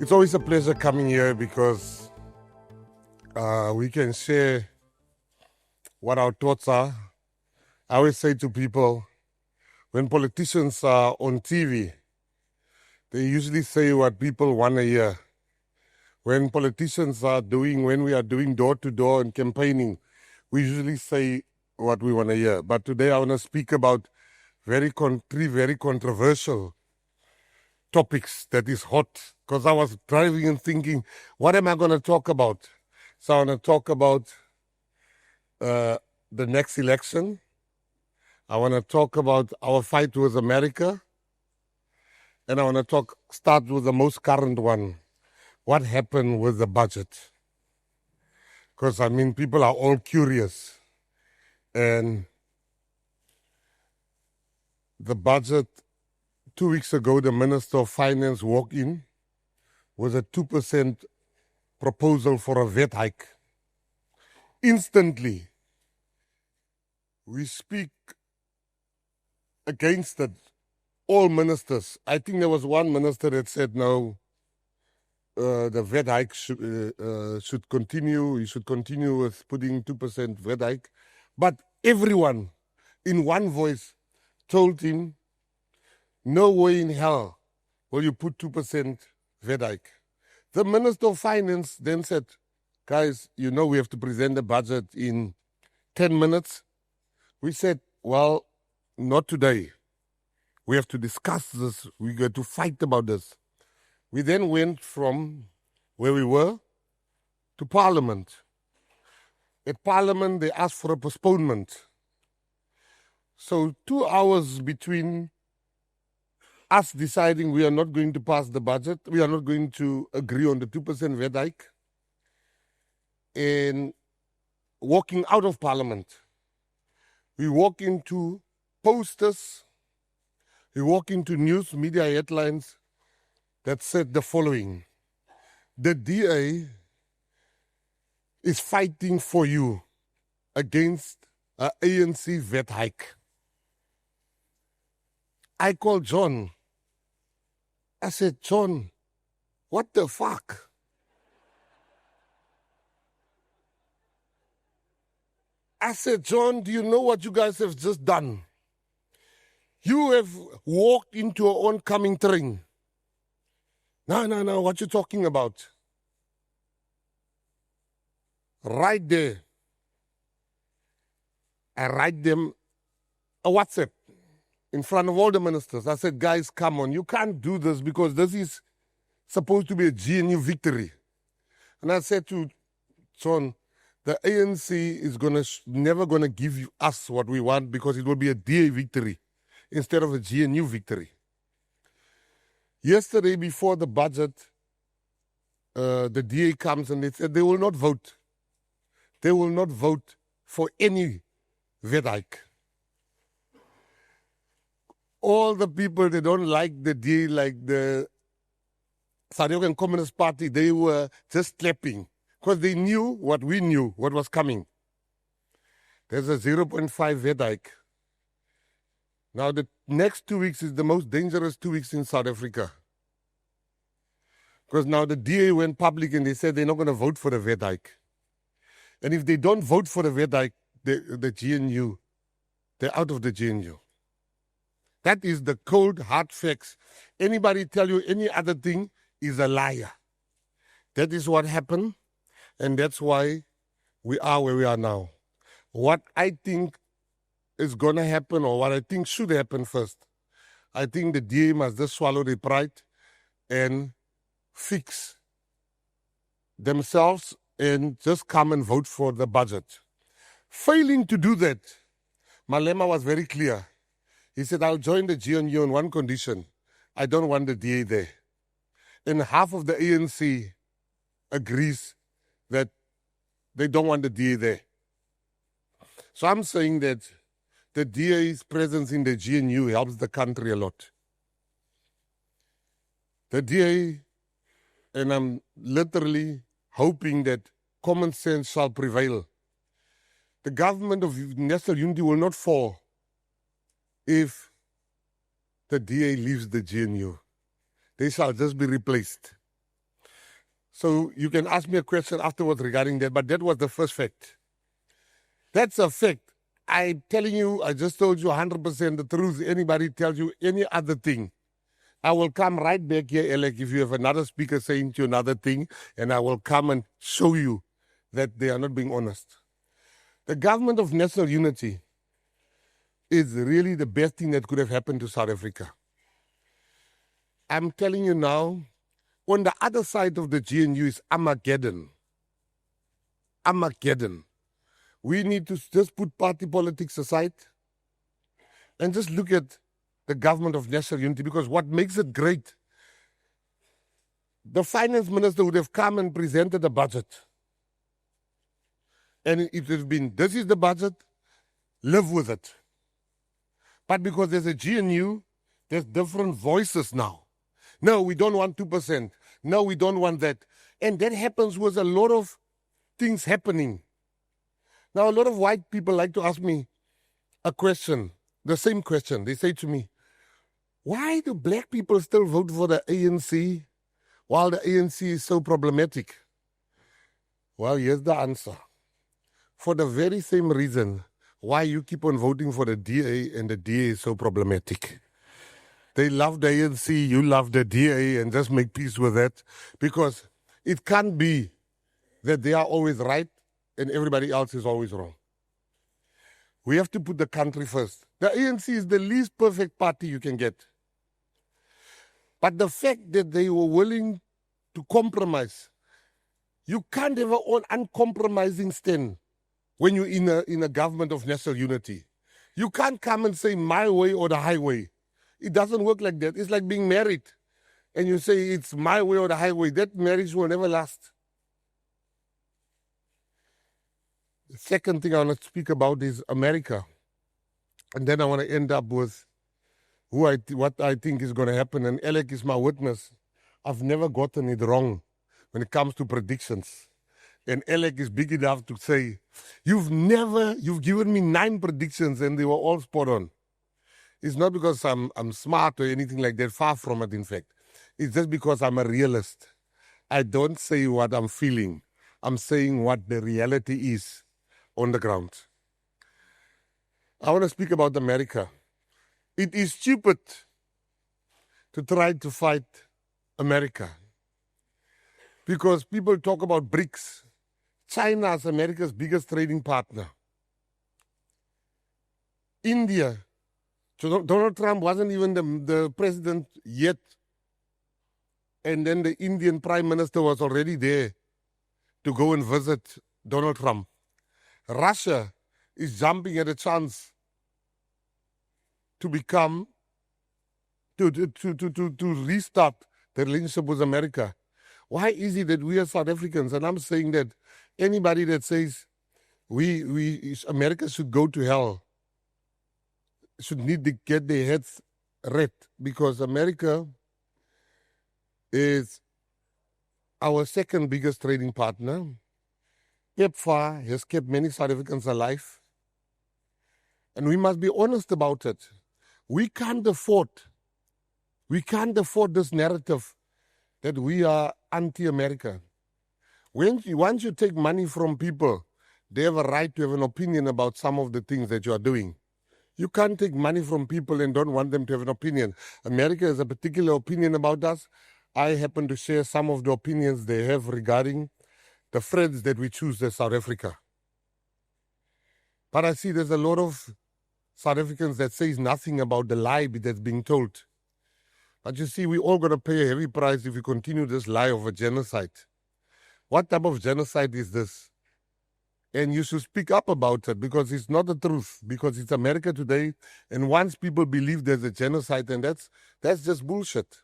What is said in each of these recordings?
It's always a pleasure coming here because we can share what our thoughts are. I always say to people, when politicians are on TV, they usually say what people want to hear. When politicians are when we are doing door-to-door and campaigning, we usually say what we want to hear. But today I want to speak about three very controversial topics that is hot, because I was driving and thinking, what am I going to talk about? So I want to talk about the next election. I want to talk about our fight with America. And I want to start with the most current one. What happened with the budget? Because, people are all curious. And the budget, 2 weeks ago, the Minister of Finance walked in with a 2% proposal for a VAT hike. Instantly, we speak against it. All ministers. I think there was one minister that said, no, the VAT hike should continue. You should continue with putting 2% VAT hike. But everyone, in one voice, told him, no way in hell will you put 2% VAT hike. The Minister of Finance then said, guys, we have to present the budget in 10 minutes. We said, well, not today. We have to discuss this. We got to fight about this. We then went from where we were to Parliament. At Parliament, they asked for a postponement. So 2 hours between us deciding we are not going to pass the budget, we are not going to agree on the 2% VAT hike, and walking out of Parliament. We walk into posters, we walk into news media headlines that said the following: the DA is fighting for you against an ANC VAT hike. I called John. I said, John, what the fuck? I said, John, do you know what you guys have just done? You have walked into your oncoming train. No, what you talking about? Right there, I write them a WhatsApp in front of all the ministers. I said, guys, come on, you can't do this because this is supposed to be a GNU victory. And I said to John, the ANC is never going to give us what we want because it will be a DA victory instead of a GNU victory. Yesterday, before the budget, the DA comes and they said they will not vote. They will not vote for any VAT hike. All the people that don't like the DA, like the South African Communist Party, they were just clapping because they knew what we knew, what was coming. There's a 0.5 VAT hike. Now, the next 2 weeks is the most dangerous 2 weeks in South Africa. Because now the DA went public and they said they're not going to vote for the VAT hike. And if they don't vote for the VAT hike, the GNU, they're out of the GNU. That is the cold, hard facts. Anybody tell you any other thing is a liar. That is what happened, and that's why we are where we are now. What I think is going to happen, or what I think should happen first, I think the DA must just swallow their pride and fix themselves and just come and vote for the budget. Failing to do that, Malema was very clear. He said, I'll join the GNU on one condition. I don't want the DA there. And half of the ANC agrees that they don't want the DA there. So I'm saying that the DA's presence in the GNU helps the country a lot. The DA, and I'm literally hoping that common sense shall prevail. The government of national unity will not fall if the DA leaves the GNU. They shall just be replaced. So you can ask me a question afterwards regarding that, but that was the first fact. That's a fact. I'm telling you, I just told you 100% the truth. Anybody tells you any other thing, I will come right back here, Alec, if you have another speaker saying to you another thing, and I will come and show you that they are not being honest. The government of national unity is really the best thing that could have happened to South Africa. I'm telling you now, on the other side of the GNU is Armageddon. Armageddon. We need to just put party politics aside and just look at the government of national unity, because what makes it great, the finance minister would have come and presented a budget. And it would have been, this is the budget, live with it. But because there's a GNU, there's different voices now. No, we don't want 2%. No, we don't want that. And that happens with a lot of things happening. Now, a lot of white people like to ask me a question, the same question. They say to me, why do black people still vote for the ANC while the ANC is so problematic? Well, here's the answer. For the very same reason why you keep on voting for the DA and the DA is so problematic. They love the ANC, you love the DA, and just make peace with that, because it can't be that they are always right and everybody else is always wrong. We have to put the country first. The ANC is the least perfect party you can get. But the fact that they were willing to compromise, you can't have an uncompromising stand when you're in a government of national unity. You can't come and say my way or the highway. It doesn't work like that. It's like being married and you say it's my way or the highway. That marriage will never last. The second thing I want to speak about is America. And then I want to end up with what I think is going to happen. And Alec is my witness. I've never gotten it wrong when it comes to predictions. And Alec is big enough to say, you've given me 9 predictions and they were all spot on. It's not because I'm smart or anything like that, far from it in fact. It's just because I'm a realist. I don't say what I'm feeling. I'm saying what the reality is on the ground. I want to speak about America. It is stupid to try to fight America, because people talk about BRICS. China is America's biggest trading partner. India, Donald Trump wasn't even the president yet, and then the Indian prime minister was already there to go and visit Donald Trump. Russia is jumping at a chance to restart the relationship with America. Why is it that we are South Africans, and I'm saying that anybody that says America should go to hell should need to get their heads right, because America is our second biggest trading partner. PEPFAR has kept many South Africans alive, and we must be honest about it. We can't afford this narrative that we are anti-American. Once you take money from people, they have a right to have an opinion about some of the things that you are doing. You can't take money from people and don't want them to have an opinion. America has a particular opinion about us. I happen to share some of the opinions they have regarding the friends that we choose as South Africa. But I see there's a lot of South Africans that says nothing about the lie that's being told. But you see, we're all going to pay a heavy price if we continue this lie of a genocide. What type of genocide is this? And you should speak up about it, because it's not the truth, because it's America today. And once people believe there's a genocide, and that's just bullshit.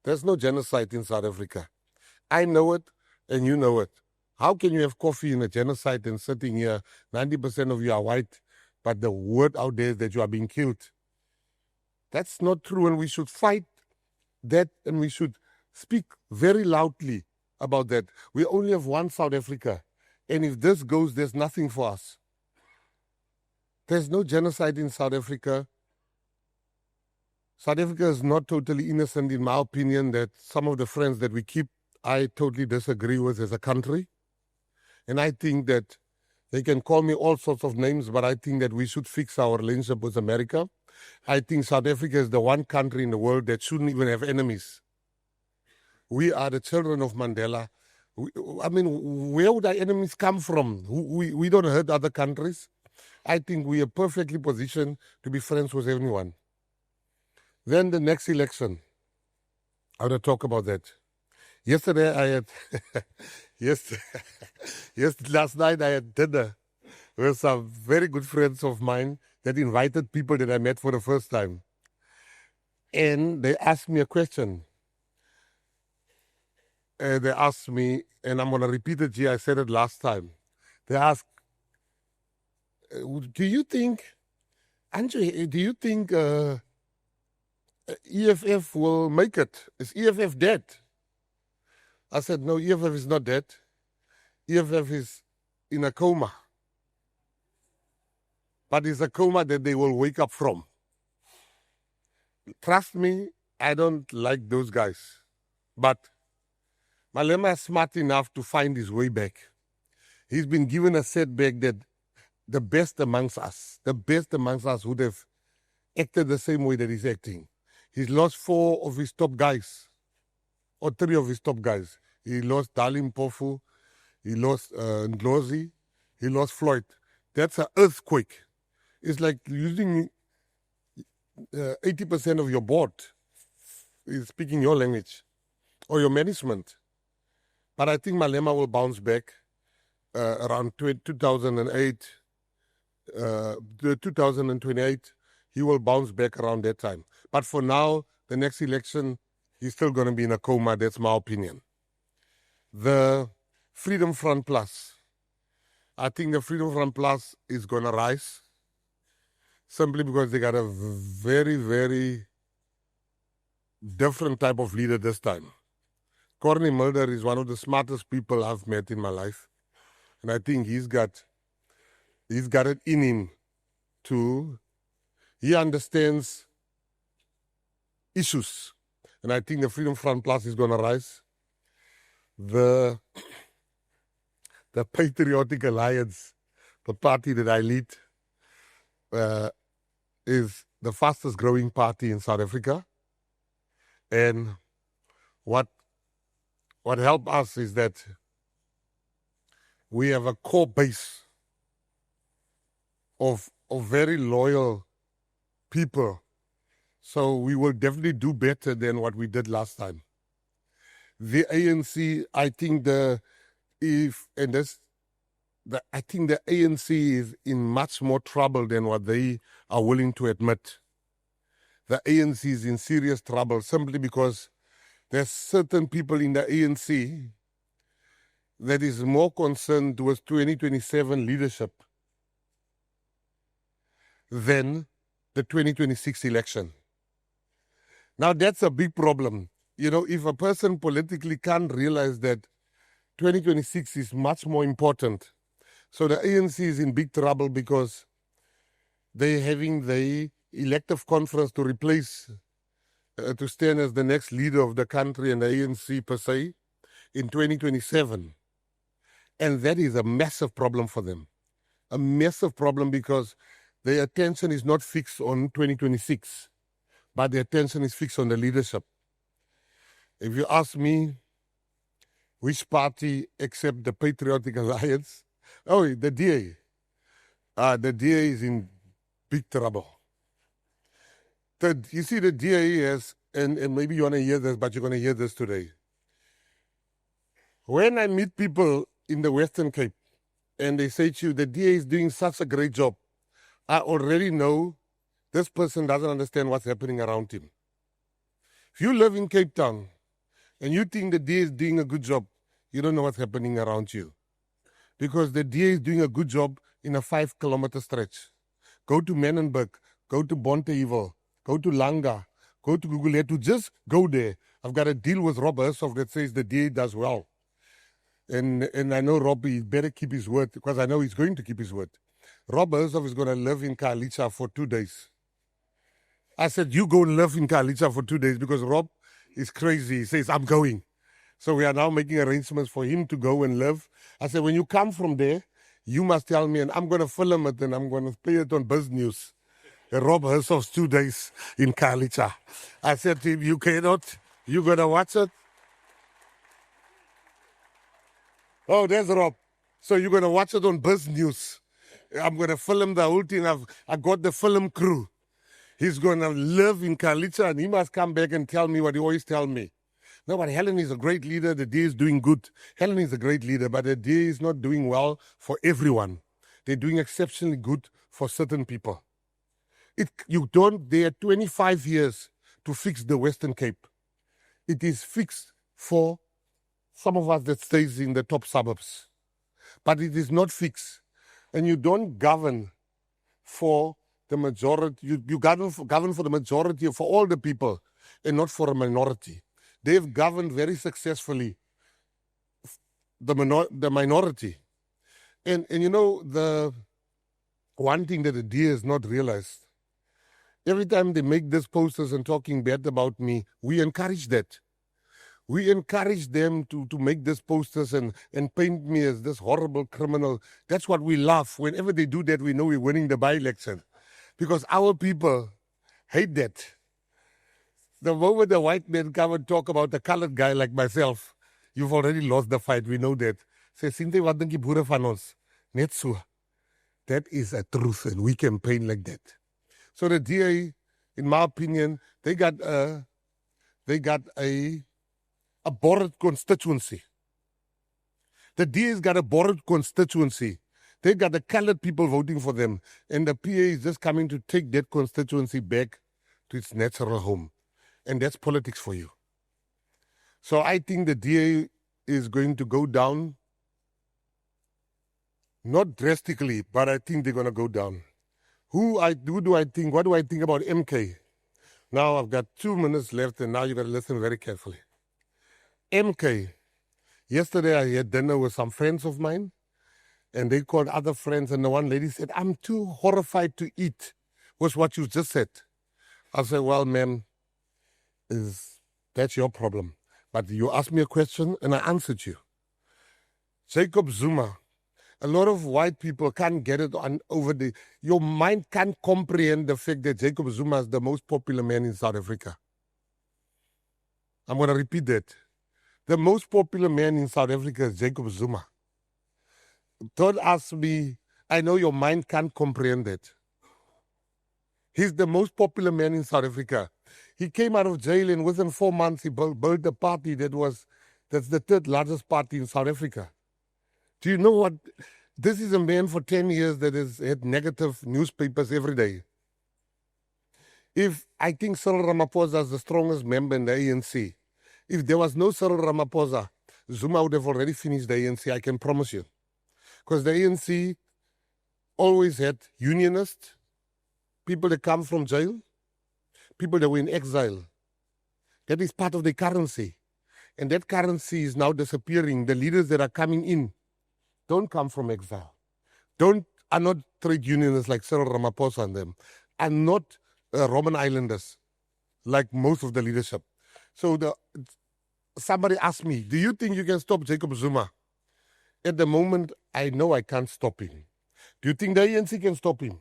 There's no genocide in South Africa. I know it, and you know it. How can you have coffee in a genocide and sitting here, 90% of you are white, but the word out there is that you are being killed? That's not true, and we should fight that, and we should speak very loudly about that. We only have one South Africa, and if this goes, there's nothing for us. There's no genocide in South Africa. South Africa is not totally innocent, in my opinion, that some of the friends that we keep I totally disagree with as a country. And I think that they can call me all sorts of names, but I think that we should fix our relationship with America. I think South Africa is the one country in the world that shouldn't even have enemies. We are the children of Mandela. I mean, where would our enemies come from? We don't hurt other countries. I think we are perfectly positioned to be friends with everyone. Then the next election, I want to talk about that. Yesterday I had, last night I had dinner with some very good friends of mine that invited people that I met for the first time. And they asked me a question. They asked me, and I'm going to repeat it here, I said it last time. They asked, do you think EFF will make it? Is EFF dead? I said, no, EFF is not dead. EFF is in a coma. But it's a coma that they will wake up from. Trust me, I don't like those guys. But Malema is smart enough to find his way back. He's been given a setback that the best amongst us would have acted the same way that he's acting. He's lost 4 of his top guys, or 3 of his top guys. He lost Dalim Pofu, he lost Ndlozi, he lost Floyd. That's an earthquake. It's like losing 80% of your board is speaking your language or your management. But I think Malema will bounce back around 2008, 2028. He will bounce back around that time. But for now, the next election, he's still going to be in a coma. That's my opinion. The Freedom Front Plus. I think the Freedom Front Plus is going to rise simply because they got a very, very different type of leader this time. Corny Mulder is one of the smartest people I've met in my life. And I think he's got it in him to, he understands issues. And I think the Freedom Front Plus is going to rise. The Patriotic Alliance, the party that I lead, is the fastest growing party in South Africa. And what helped us is that we have a core base of very loyal people. So we will definitely do better than what we did last time. The ANC, I think the ANC is in much more trouble than what they are willing to admit. The ANC is in serious trouble simply because there's certain people in the ANC that is more concerned with 2027 leadership than the 2026 election. Now that's a big problem. You know, if a person politically can't realize that 2026 is much more important. So the ANC is in big trouble because they're having the elective conference to replace, to stand as the next leader of the country and the ANC per se in 2027. And that is a massive problem for them. A massive problem because their attention is not fixed on 2026, but their attention is fixed on the leadership. If you ask me which party except the Patriotic Alliance, the DA. The DA is in big trouble. You see, the DA has, and maybe you want to hear this, but you're going to hear this today. When I meet people in the Western Cape and they say to you, the DA is doing such a great job, I already know this person doesn't understand what's happening around him. If you live in Cape Town and you think the DA is doing a good job, you don't know what's happening around you. Because the DA is doing a good job in a 5-kilometer stretch. Go to Menenberg, go to Bonteheuwel, go to Langa, go to Guguletu, just go there. I've got a deal with Rob Hersoff that says the DA does well. And I know Rob, he better keep his word, because I know he's going to keep his word. Rob Hersoff is going to live in Khayelitsha for 2 days. I said, you go and live in Khayelitsha for 2 days, because Rob is crazy. He says, I'm going. So we are now making arrangements for him to go and live. I said, when you come from there, you must tell me, and I'm going to film it, and I'm going to play it on BizNews. Rob Hersoff's 2 days in Kalicha. I said to him, you cannot. You going to watch it? Oh, there's Rob. So you're going to watch it on BizNews. I'm going to film the whole thing. I got the film crew. He's going to live in Kalicha, and he must come back and tell me what he always tells me. No, but Helen is a great leader. The DA is doing good. Helen is a great leader, but the DA is not doing well for everyone. They're doing exceptionally good for certain people. They had 25 years to fix the Western Cape. It is fixed for some of us that stays in the top suburbs. But it is not fixed. And you don't govern for the majority. You govern for the majority, for all the people, and not for a minority. They've governed very successfully the minority. And you know, the one thing that the DA has not realized, every time they make these posters and talking bad about me, we encourage that. We encourage them to make these posters and paint me as this horrible criminal. That's what we love. Whenever they do that, we know we're winning the by-election. Because our people hate that. The moment the white men come and talk about a colored guy like myself, you've already lost the fight. We know that. Say, Sinte, wat dink die boere van ons? Net so. That is a truth, and we campaign like that. So the DA, in my opinion, they got a borrowed constituency. The DA's got a borrowed constituency. They got the colored people voting for them, and the PA is just coming to take that constituency back to its natural home. And that's politics for you. So I think the DA is going to go down, not drastically, but I think they're going to go down. What do I think about MK? Now I've got 2 minutes left, and now you got to listen very carefully. MK, yesterday I had dinner with some friends of mine, and they called other friends, and the one lady said, I'm too horrified to eat, was what you just said. I said, well, ma'am, that's your problem. But you asked me a question, and I answered you. Jacob Zuma, a lot of white people can't get it your mind can't comprehend the fact that Jacob Zuma is the most popular man in South Africa. I'm going to repeat that. The most popular man in South Africa is Jacob Zuma. Don't ask me, I know your mind can't comprehend that. He's the most popular man in South Africa. He came out of jail, and within 4 months he built a party that's the 3rd largest party in South Africa. Do you know what? This is a man for 10 years that has had negative newspapers every day. If I think Cyril Ramaphosa is the strongest member in the ANC, if there was no Cyril Ramaphosa, Zuma would have already finished the ANC, I can promise you. Because the ANC always had unionists, people that come from jail, people that were in exile. That is part of the currency. And that currency is now disappearing. The leaders that are coming in don't come from exile. Are not trade unionists like Cyril Ramaphosa and them. Are not Roman Islanders like most of the leadership. So somebody asked me, do you think you can stop Jacob Zuma? At the moment, I know I can't stop him. Do you think the ANC can stop him?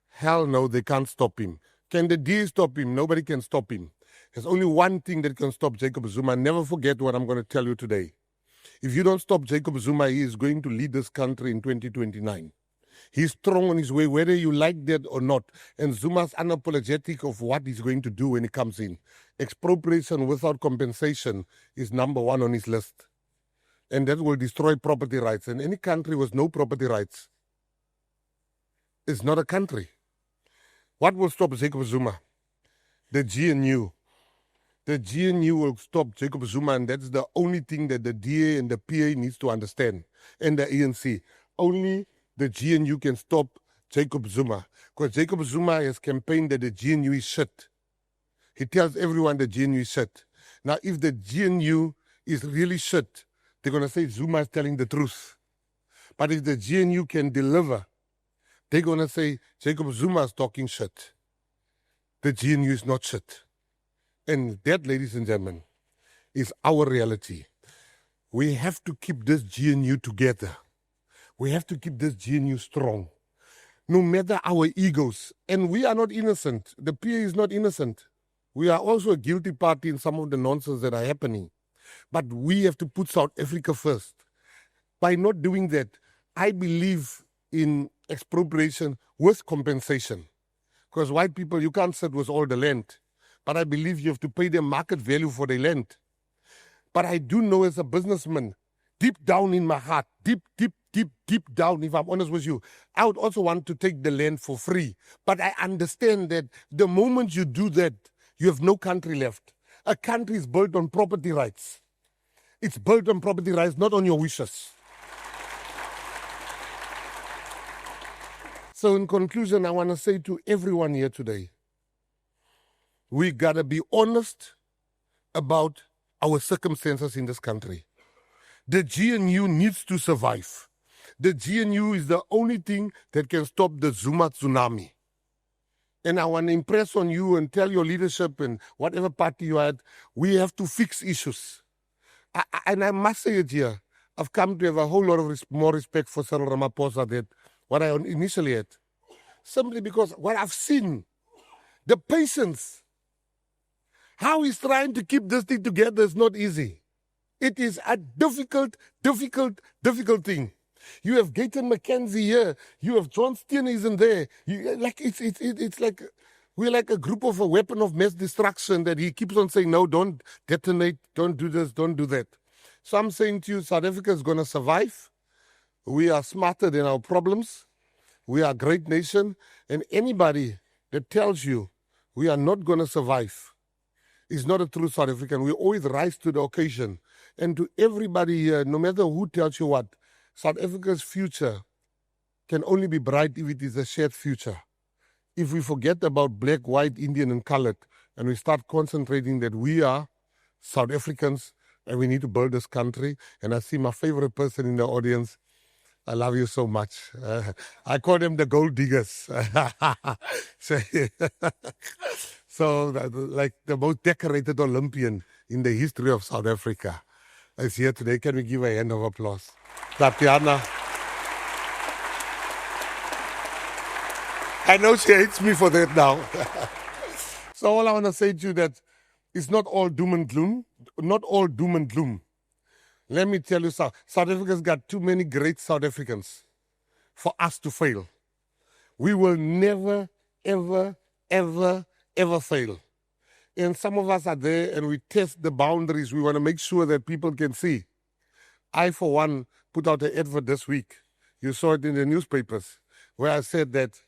Hell no, they can't stop him. Can the DA stop him? Nobody can stop him. There's only one thing that can stop Jacob Zuma. Never forget what I'm going to tell you today. If you don't stop Jacob Zuma, he is going to lead this country in 2029. He's strong on his way, whether you like that or not. And Zuma's unapologetic of what he's going to do when he comes in. Expropriation without compensation is number 1 on his list. And that will destroy property rights. And any country with no property rights is not a country. What will stop Jacob Zuma? The GNU. The GNU will stop Jacob Zuma, and that's the only thing that the DA and the PA needs to understand, and the ANC. Only the GNU can stop Jacob Zuma, because Jacob Zuma has campaigned that the GNU is shit. He tells everyone the GNU is shit. Now, if the GNU is really shit, they're going to say Zuma is telling the truth. But if the GNU can deliver, they're going to say Jacob Zuma is talking shit. The GNU is not shit. And that, ladies and gentlemen, is our reality. We have to keep this GNU together. We have to keep this GNU strong. No matter our egos, and we are not innocent. The PA is not innocent. We are also a guilty party in some of the nonsense that are happening. But we have to put South Africa first. By not doing that, I believe in expropriation with compensation. Because white people, you can't sit with all the land. But I believe you have to pay them market value for the land. But I do know as a businessman, deep down in my heart, deep down, if I'm honest with you, I would also want to take the land for free. But I understand that the moment you do that, you have no country left. A country is built on property rights. It's built on property rights, not on your wishes. So in conclusion, I want to say to everyone here today, we got to be honest about our circumstances in this country. The GNU needs to survive. The GNU is the only thing that can stop the Zuma tsunami. And I want to impress on you and tell your leadership and whatever party you are at, we have to fix issues. And I must say it here, I've come to have a whole lot of more respect for Cyril Ramaphosa than what I initially had. Simply because what I've seen, the patience, how he's trying to keep this thing together is not easy. It is a difficult thing. You have Gayton McKenzie here. You have John Steenhuisen there. It's like we're like a group of a weapon of mass destruction that he keeps on saying, no, don't detonate, don't do this, don't do that. So I'm saying to you, South Africa is going to survive. We are smarter than our problems. We are a great nation. And anybody that tells you we are not going to survive is not a true South African. We always rise to the occasion. And to everybody here, no matter who tells you what, South Africa's future can only be bright if it is a shared future. If we forget about black, white, Indian, and colored, and we start concentrating that we are South Africans and we need to build this country. And I see my favorite person in the audience. I love you so much. I call them the gold diggers. So like the most decorated Olympian in the history of South Africa is here today. Can we give a hand of applause? Tatiana. I know she hates me for that now. So all I want to say to you that it's not all doom and gloom. Not all doom and gloom. Let me tell you, South Africa's got too many great South Africans for us to fail. We will never, ever fail. And some of us are there and we test the boundaries. We want to make sure that people can see. I, for one, put out an advert this week. You saw it in the newspapers, where I said that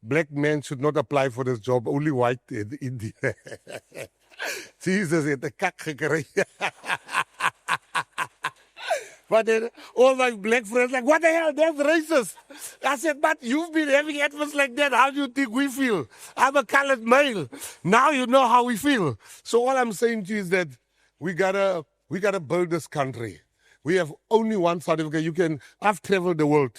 black men should not apply for this job, only white and Indian. Jesus, het 'n kak gekry. But then all my black friends like, what the hell, that's racist. I said, but you've been having adverts like that. How do you think we feel? I'm a colored male. Now you know how we feel. So all I'm saying to you is that we gotta build this country. We have only one South Africa. I've traveled the world.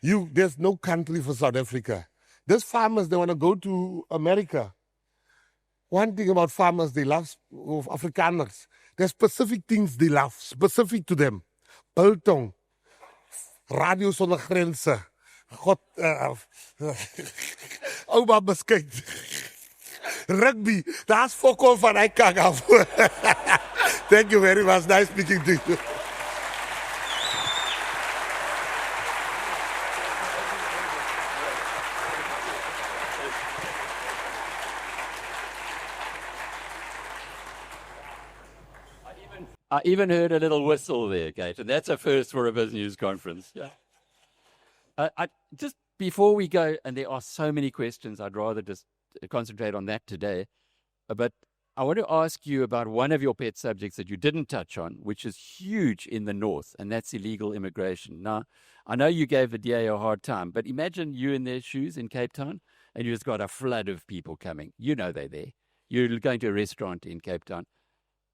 There's no country for South Africa. There's farmers, they want to go to America. One thing about farmers, they love Afrikaners. There's specific things they love, specific to them. Biltong, Radio Sonder Grense, Ouma Beskuit, rugby, daar's fokol van hy kak af. Thank you very much, nice speaking to you. I even heard a little whistle there, Gayton. That's a first for a BizNews conference. Yeah. Just before we go, and there are so many questions, I'd rather just concentrate on that today. But I want to ask you about one of your pet subjects that you didn't touch on, which is huge in the north, and that's illegal immigration. Now, I know you gave the DA a hard time, but imagine you in their shoes in Cape Town, and you've got a flood of people coming. You know they're there. You're going to a restaurant in Cape Town.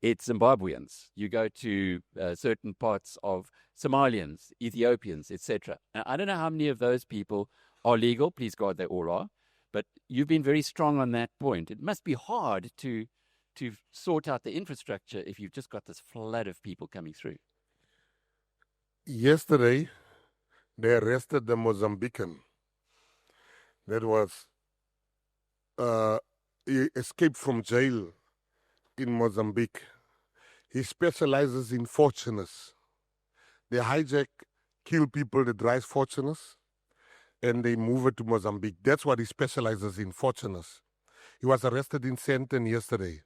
It's Zimbabweans. You go to certain parts of Somalians, Ethiopians, etc. Now, I don't know how many of those people are legal. Please God, they all are. But you've been very strong on that point. It must be hard to to sort out the infrastructure if you've just got this flood of people coming through? Yesterday, they arrested the Mozambican that was he escaped from jail in Mozambique. He specializes in fortuners. They hijack, kill people that drive fortuners, and they move it to Mozambique. That's what he specializes in, fortuners. He was arrested in Sandton yesterday.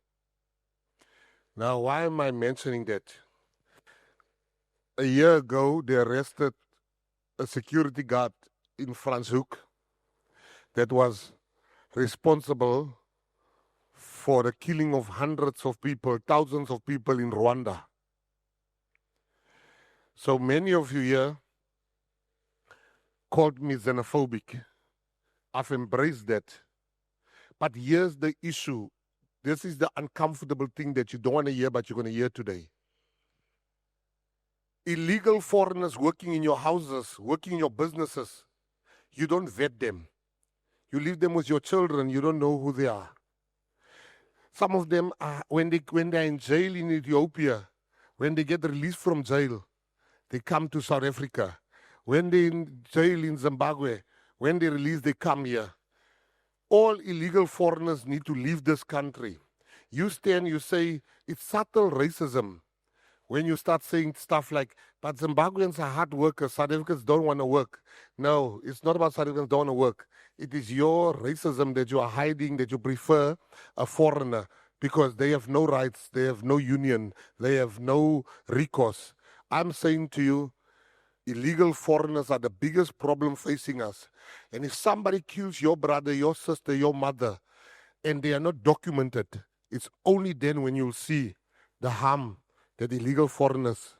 Now, why am I mentioning that? A year ago, they arrested a security guard in Franschhoek that was responsible for the killing of hundreds of people, thousands of people in Rwanda. So many of you here called me xenophobic. I've embraced that. But here's the issue. This is the uncomfortable thing that you don't want to hear, but you're going to hear today. Illegal foreigners working in your houses, working in your businesses, you don't vet them. You leave them with your children, you don't know who they are. Some of them, when they're in jail in Ethiopia, when they get released from jail, they come to South Africa. When they're in jail in Zimbabwe, when they release, they come here. All illegal foreigners need to leave this country. You stand, you say, it's subtle racism. When you start saying stuff like, but Zimbabweans are hard workers, South Africans don't want to work. No, it's not about South Africans don't want to work. It is your racism that you are hiding, that you prefer a foreigner because they have no rights, they have no union, they have no recourse. I'm saying to you, illegal foreigners are the biggest problem facing us. And if somebody kills your brother, your sister, your mother, and they are not documented, it's only then when you'll see the harm that illegal foreigners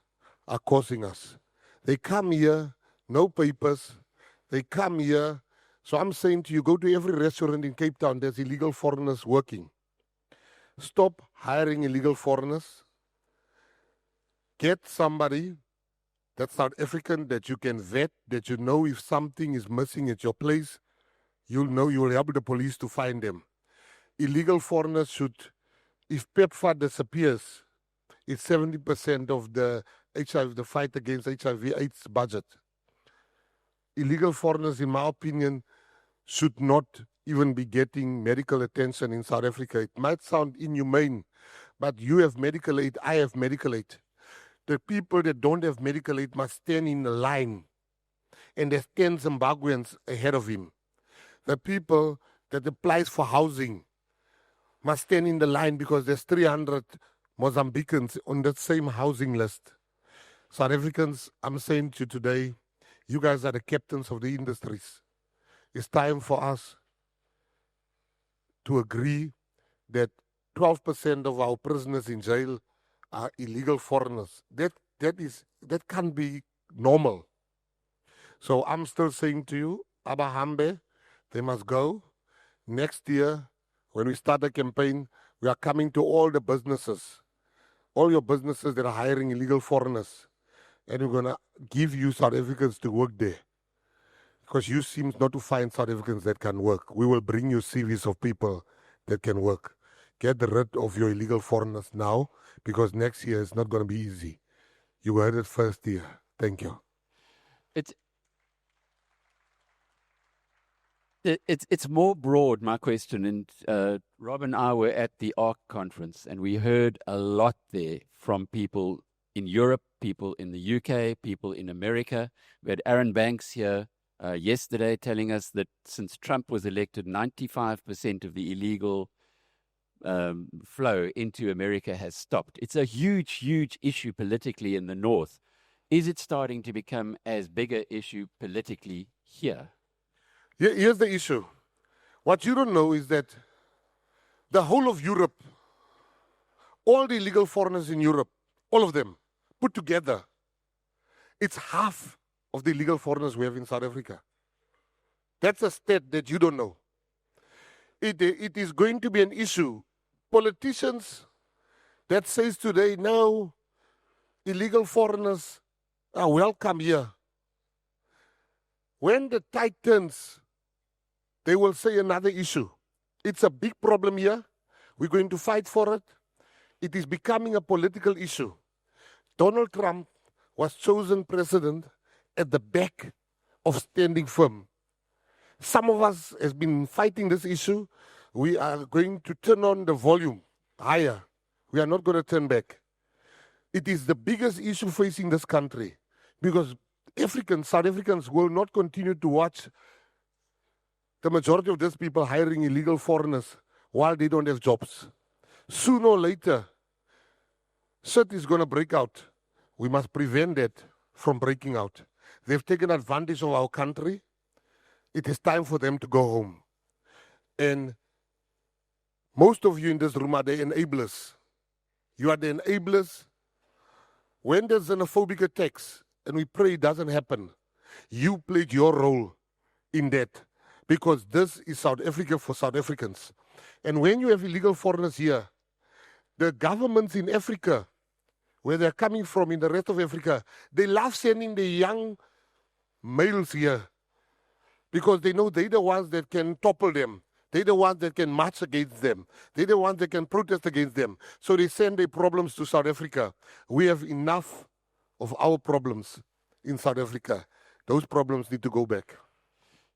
are causing us. They come here, no papers, they come here. So I'm saying to you, go to every restaurant in Cape Town, there's illegal foreigners working. Stop hiring illegal foreigners. Get somebody that's South African that you can vet, that you know if something is missing at your place, you'll know, you will help the police to find them. Illegal foreigners should, if PEPFAR disappears, it's 70% of the HIV, the fight against HIV/AIDS budget. Illegal foreigners, in my opinion, should not even be getting medical attention in South Africa. It might sound inhumane, but you have medical aid, I have medical aid. The people that don't have medical aid must stand in a line, and there's 10 Zimbabweans ahead of him. The people that applies for housing must stand in the line because there's 300 Mozambicans on that same housing list. South Africans, I'm saying to you today, you guys are the captains of the industries. It's time for us to agree that 12% of our prisoners in jail are illegal foreigners. That can't be normal. So I'm still saying to you, Abahambe, they must go. Next year, when we start the campaign, we are coming to all the businesses, all your businesses that are hiring illegal foreigners, and we're going to give you South Africans to work there. Because you seem not to find South Africans that can work. We will bring you CVs of people that can work. Get rid of your illegal foreigners now, because next year is not going to be easy. You heard it first year. Thank you. It's more broad, my question. And Rob and I were at the ARC conference, and we heard a lot there from people in Europe, people in the UK, people in America. We had Aaron Banks here yesterday telling us that since Trump was elected, 95% of the illegal flow into America has stopped. It's a huge, huge issue politically in the North. Is it starting to become as big an issue politically here? Here's the issue. What you don't know is that the whole of Europe, all the illegal foreigners in Europe, all of them put together, it's half of the illegal foreigners we have in South Africa. That's a stat that you don't know. It is going to be an issue. Politicians that says today, no, illegal foreigners are welcome here. When the tide turns, they will say another issue. It's a big problem here. We're going to fight for it. It is becoming a political issue. Donald Trump was chosen president at the back of standing firm. Some of us has been fighting this issue. We are going to turn on the volume higher. We are not going to turn back. It is the biggest issue facing this country because South Africans will not continue to watch the majority of these people hiring illegal foreigners while they don't have jobs. Sooner or later, shit is going to break out. We must prevent that from breaking out. They've taken advantage of our country. It is time for them to go home. And most of you in this room are the enablers. You are the enablers. When there's xenophobic attacks, and we pray it doesn't happen, you played your role in that because this is South Africa for South Africans. And when you have illegal foreigners here, the governments in Africa, where they're coming from in the rest of Africa, they love sending the young males here because they know they're the ones that can topple them. They're the ones that can march against them. They're the ones that can protest against them. So they send their problems to South Africa. We have enough of our problems in South Africa. Those problems need to go back.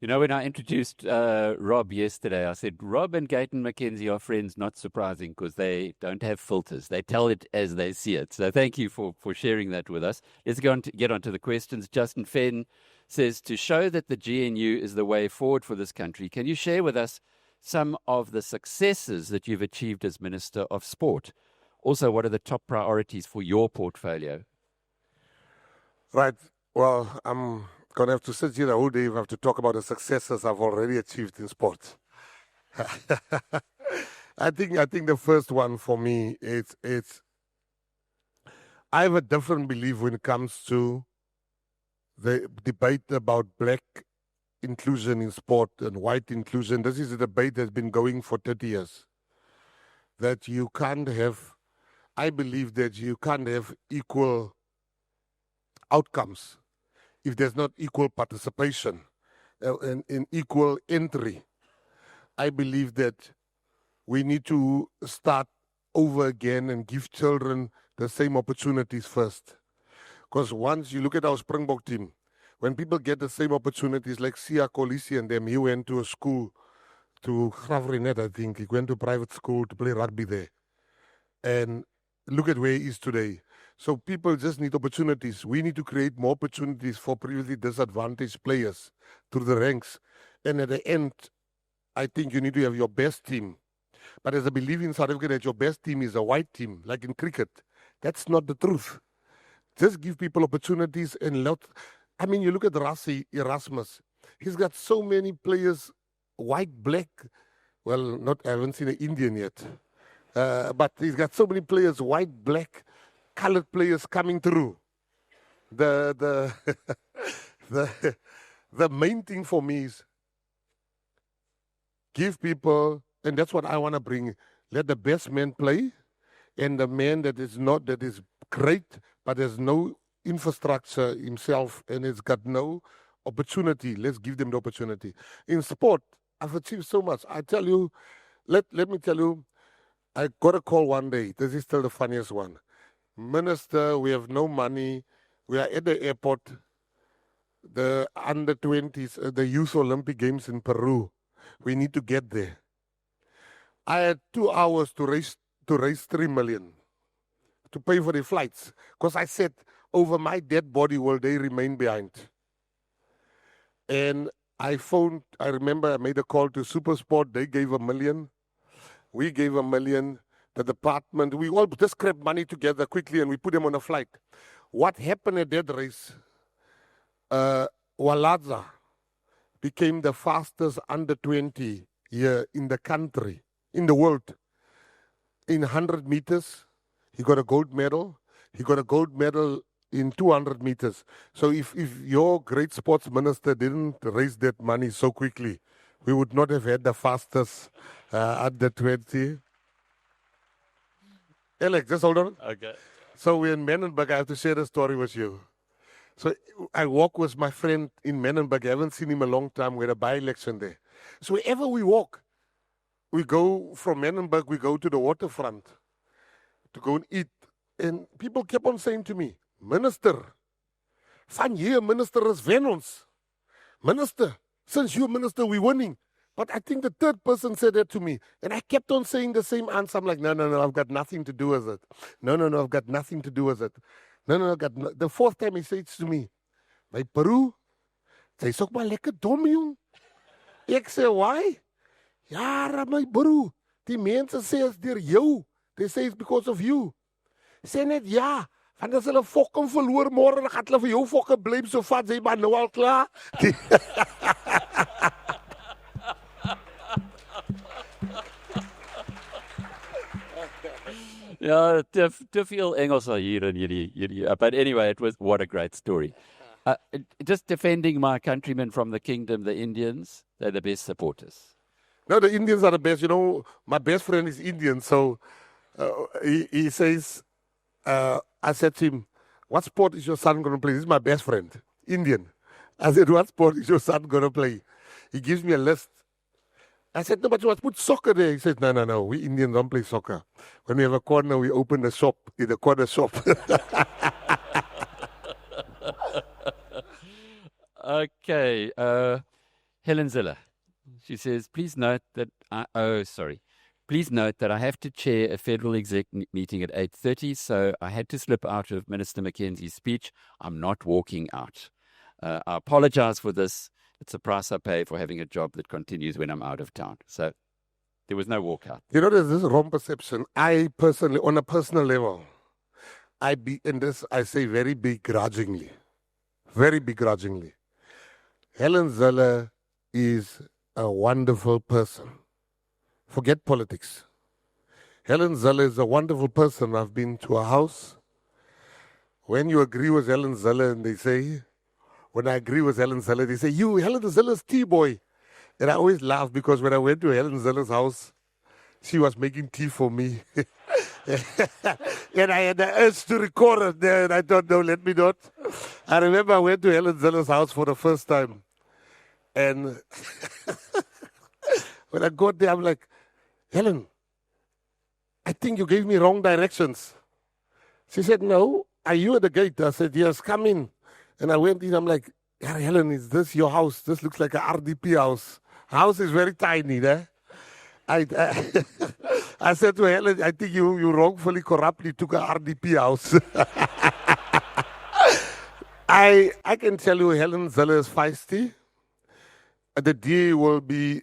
You know, when I introduced Rob yesterday, I said, Rob and Gayton McKenzie are friends, not surprising, because they don't have filters. They tell it as they see it. So thank you for sharing that with us. Let's get on to the questions. Justin Fenn says, to show that the GNU is the way forward for this country, can you share with us some of the successes that you've achieved as Minister of Sport? Also, what are the top priorities for your portfolio? Right. Well, I'm going to have to sit here the whole day if I have to talk about the successes I've already achieved in sport. I think the first one for me is I have a different belief when it comes to the debate about black inclusion in sport and white inclusion. This is a debate that's been going for 30 years. That you can't have, I believe that you can't have equal outcomes if there's not equal participation and equal entry. I believe that we need to start over again and give children the same opportunities first. Because once you look at our Springbok team, when people get the same opportunities, like Sia Kolisi and them, he went to a school, to Gravrinet, I think. He went to private school to play rugby there. And look at where he is today. So people just need opportunities. We need to create more opportunities for previously disadvantaged players through the ranks. And at the end, I think you need to have your best team. But as I believe in South Africa that your best team is a white team, like in cricket, that's not the truth. Just give people opportunities and let... I mean, you look at Rassi Erasmus. He's got so many players, white, black. Well, I haven't seen an Indian yet. But he's got so many players, white, black, colored players coming through. The main thing for me is give people, and that's what I want to bring, let the best man play, and the man that is great, but there's no infrastructure himself and has got no opportunity. Let's give them the opportunity. In sport, I've achieved so much. I tell you, let me tell you, I got a call one day. This is still the funniest one. Minister, we have no money. We are at the airport. The under-20s, the Youth Olympic Games in Peru. We need to get there. I had 2 hours to raise 3 million to pay for the flights. Because I said, over my dead body will they remain behind. And I remember I made a call to SuperSport. They gave $1 million. We gave $1 million. The department, we all just scrapped money together quickly and we put them on a flight. What happened at that race? Waladza became the fastest under-20 here in the country, in the world. In 100 meters, he got a gold medal. He got a gold medal in 200 meters. So if your great sports minister didn't raise that money so quickly, we would not have had the fastest under 20. Alec, just hold on. Okay. So we're in Menenberg. I have to share the story with you. So I walk with my friend in Menenberg. I haven't seen him a long time. We had a by-election there. So wherever we walk, we go from Menenberg, we go to the waterfront. to go and eat. And people kept on saying to me, Minister, van hier, Minister is wen ons. Minister, since you're Minister, we're winning. But I think the third person said that to me. And I kept on saying the same answer. I'm like, no, I've got nothing to do with it. No, I've got nothing to do with it. No, The fourth time he said to me, my Peru, sy is ook maar lekker dom, jong. Ek sê, why? Ja, my Peru, die mense sê is deur jou. They say it's because of you. Sê net ja, want as hulle fokke verloor môre, dan gaan hulle vir jou fokke blame, so vat sy maar nou al klaar. Ja, te veel Engels hier in hierdie. But anyway, what a great story. Just defending my countrymen from the kingdom, the Indians, they're the best supporters. No, the Indians are the best. You know, my best friend is Indian, so he says, I said to him, what sport is your son going to play? This is my best friend, Indian. I said, what sport is your son going to play? He gives me a list. I said, no, but you must put soccer there. He said, no, we Indians don't play soccer. When we have a corner, we open the shop, in the corner shop. Okay, Helen Zilla. She says, please note that I have to chair a federal exec meeting at 8:30, so I had to slip out of Minister McKenzie's speech. I'm not walking out. I apologize for this. It's a price I pay for having a job that continues when I'm out of town. So there was no walkout. You know, there's this wrong perception. I personally, on a personal level, I say very begrudgingly. Helen Zilla is a wonderful person. Forget politics. Helen Zilla is a wonderful person. I've been to her house. When you agree with Helen Zilla, and they say, when I agree with Helen Zilla, they say, you, Helen Zilla's tea boy. And I always laugh because when I went to Helen Zilla's house, she was making tea for me. And I had the urge to record it there, and I thought, no, let me not. I remember I went to Helen Zilla's house for the first time. And when I got there, I'm like, Helen, I think you gave me wrong directions. She said, no, are you at the gate? I said, yes, come in. And I went in, I'm like, Helen, is this your house? This looks like an RDP house. House is very tiny, there. I said to Helen, I think you wrongfully, corruptly took an RDP house. I can tell you Helen Zilla is feisty. The DA will be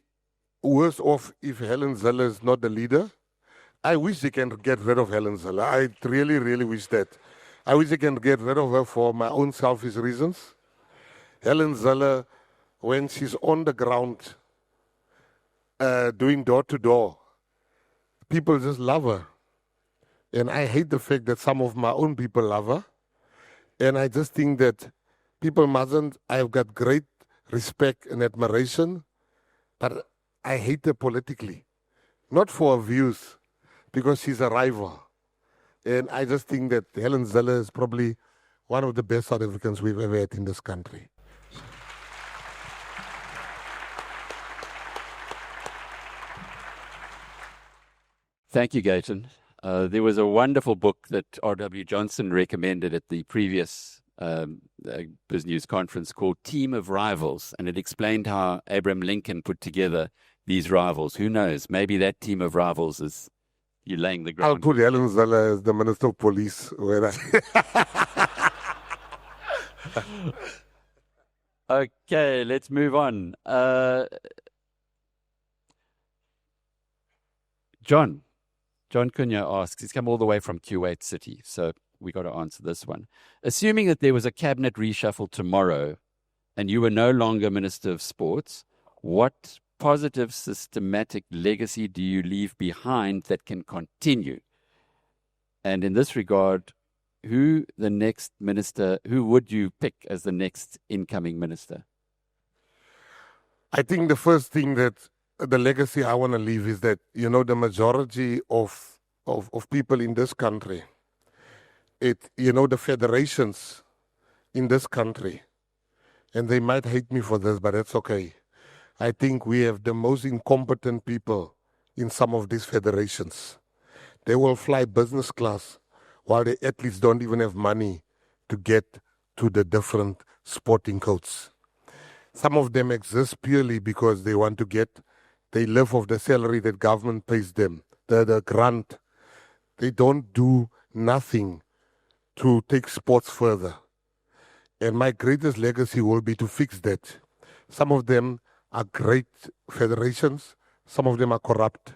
worse off if Helen Zilla is not the leader. I wish they can get rid of Helen Zilla. I really, really wish that. I wish they can get rid of her for my own selfish reasons. Helen Zilla, when she's on the ground, doing door-to-door, people just love her. And I hate the fact that some of my own people love her. And I just think that people mustn't. I've got great respect and admiration, but I hate her politically. Not for her views, because she's a rival. And I just think that Helen Zilla is probably one of the best South Africans we've ever had in this country. Thank you, Gayton. There was a wonderful book that R.W. Johnson recommended at the previous BizNews conference called Team of Rivals, and it explained how Abraham Lincoln put together these rivals. Who knows? Maybe that team of rivals is you laying the ground. I'll put Helen Zilla as the Minister of Police. Okay, let's move on. John Cunha asks, he's come all the way from Kuwait City, so we got to answer this one. Assuming that there was a cabinet reshuffle tomorrow and you were no longer Minister of Sports, what positive systematic legacy do you leave behind that can continue? And in this regard, who would you pick as the next incoming minister? I think the first thing that the legacy I want to leave is that, the majority of people in this country, the federations in this country, and they might hate me for this, but that's okay. I think we have the most incompetent people in some of these federations. They will fly business class while the athletes don't even have money to get to the different sporting coats. Some of them exist purely because they want to they live off the salary that government pays them, the grant. They don't do nothing to take sports further. And my greatest legacy will be to fix that. Some of them are great federations. Some of them are corrupt.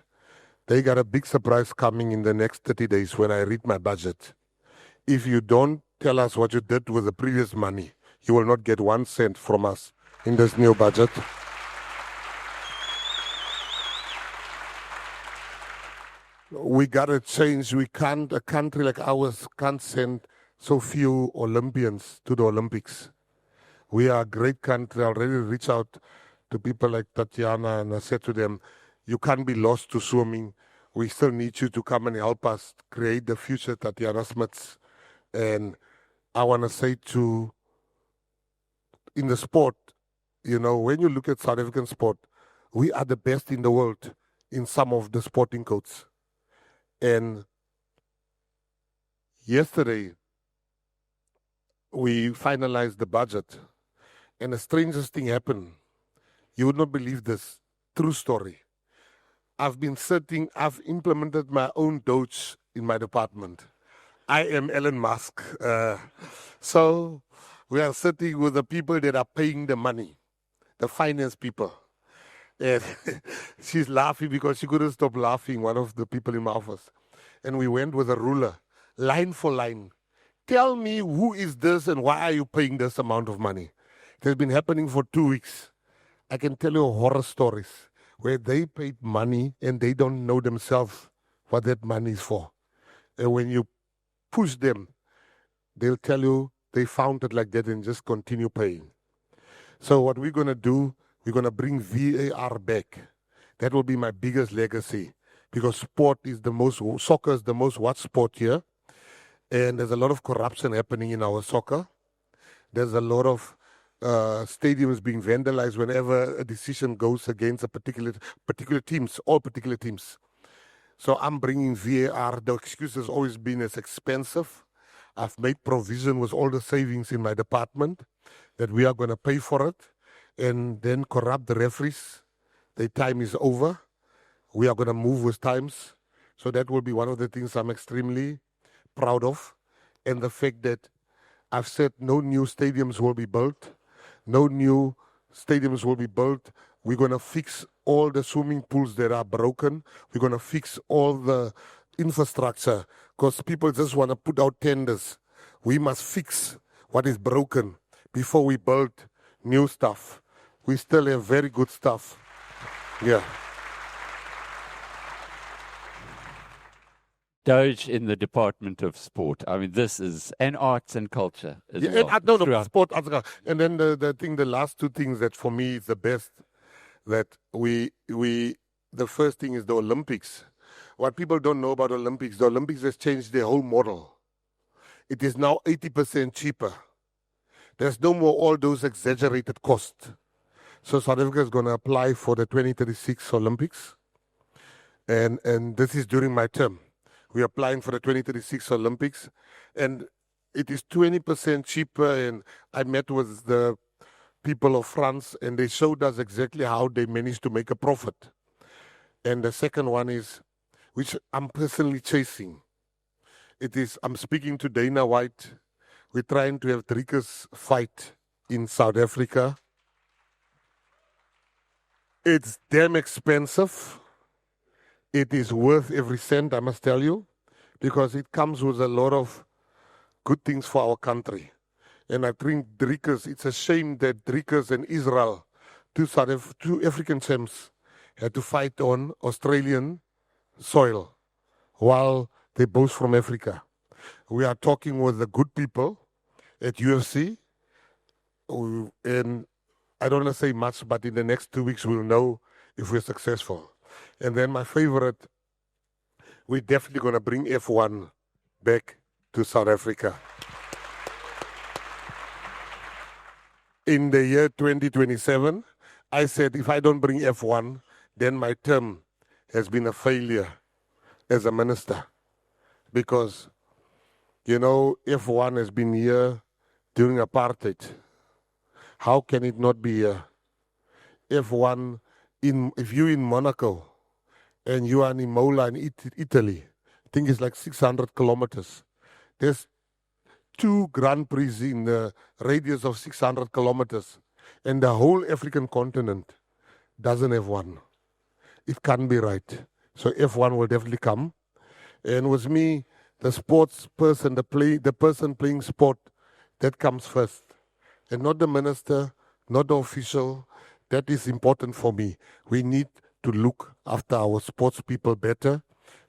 They got a big surprise coming in the next 30 days when I read my budget. If you don't tell us what you did with the previous money, you will not get 1 cent from us in this new budget. We got to change. We can't, a country like ours can't send so few Olympians to the Olympics. We are a great country. I already reached out to people like Tatiana and I said to them, you can't be lost to swimming. We still need you to come and help us create the future Tatiana Smiths. And I want to say in the sport, when you look at South African sport, we are the best in the world in some of the sporting codes. And yesterday, we finalized the budget. And the strangest thing happened. You would not believe this. True story. I've implemented my own DOGE in my department. I am Elon Musk. So we are sitting with the people that are paying the money, the finance people. And she's laughing because she couldn't stop laughing, one of the people in my office. And we went with a ruler, line for line. Tell me who is this and why are you paying this amount of money? It has been happening for 2 weeks. I can tell you horror stories where they paid money and they don't know themselves what that money is for. And when you push them, they'll tell you they found it like that and just continue paying. So what we're going to do, we're going to bring VAR back. That will be my biggest legacy because soccer is the most watched sport here. And there's a lot of corruption happening in our soccer. There's a lot of stadiums being vandalized whenever a decision goes against a particular teams, all particular teams. So I'm bringing VAR. The excuse has always been it's expensive. I've made provision with all the savings in my department that we are going to pay for it and then corrupt the referees. Their time is over. We are going to move with times. So that will be one of the things I'm extremely proud of. And the fact that I've said no new stadiums will be built. No new stadiums will be built. We're going to fix all the swimming pools that are broken. We're going to fix all the infrastructure because people just want to put out tenders. We must fix what is broken before we build new stuff. We still have very good stuff. Yeah. DOGE in the Department of Sport. I mean, this is, and arts and culture as well. No, sport. And then the last two things that for me is the best, that the first thing is the Olympics. What people don't know about the Olympics has changed their whole model. It is now 80% cheaper. There's no more all those exaggerated costs. So South Africa is going to apply for the 2036 Olympics. And this is during my term. We're applying for the 2036 Olympics. And it is 20% cheaper. And I met with the people of France, and they showed us exactly how they managed to make a profit. And the second one is, which I'm personally chasing. I'm speaking to Dana White. We're trying to have Driekus fight in South Africa. It's damn expensive. It is worth every cent, I must tell you, because it comes with a lot of good things for our country. And I think Driekus, it's a shame that Driekus and Israel, two African champs, had to fight on Australian soil while they're both from Africa. We are talking with the good people at UFC, and I don't want to say much, but in the next 2 weeks we'll know if we're successful. And then my favorite, we're definitely going to bring F1 back to South Africa. In the year 2027, I said if I don't bring F1, then my term has been a failure as a minister. because, F1 has been here during apartheid. How can it not be here? F1, if you're in Monaco and you are in Imola in Italy, I think it's like 600 kilometers. There's 2 Grand Prix in the radius of 600 kilometers. And the whole African continent doesn't have one. It can't be right. So F1 will definitely come. And with me, the sports person, the person playing sport, that comes first. And not the minister, not the official. That is important for me. We need to look after our sports people better.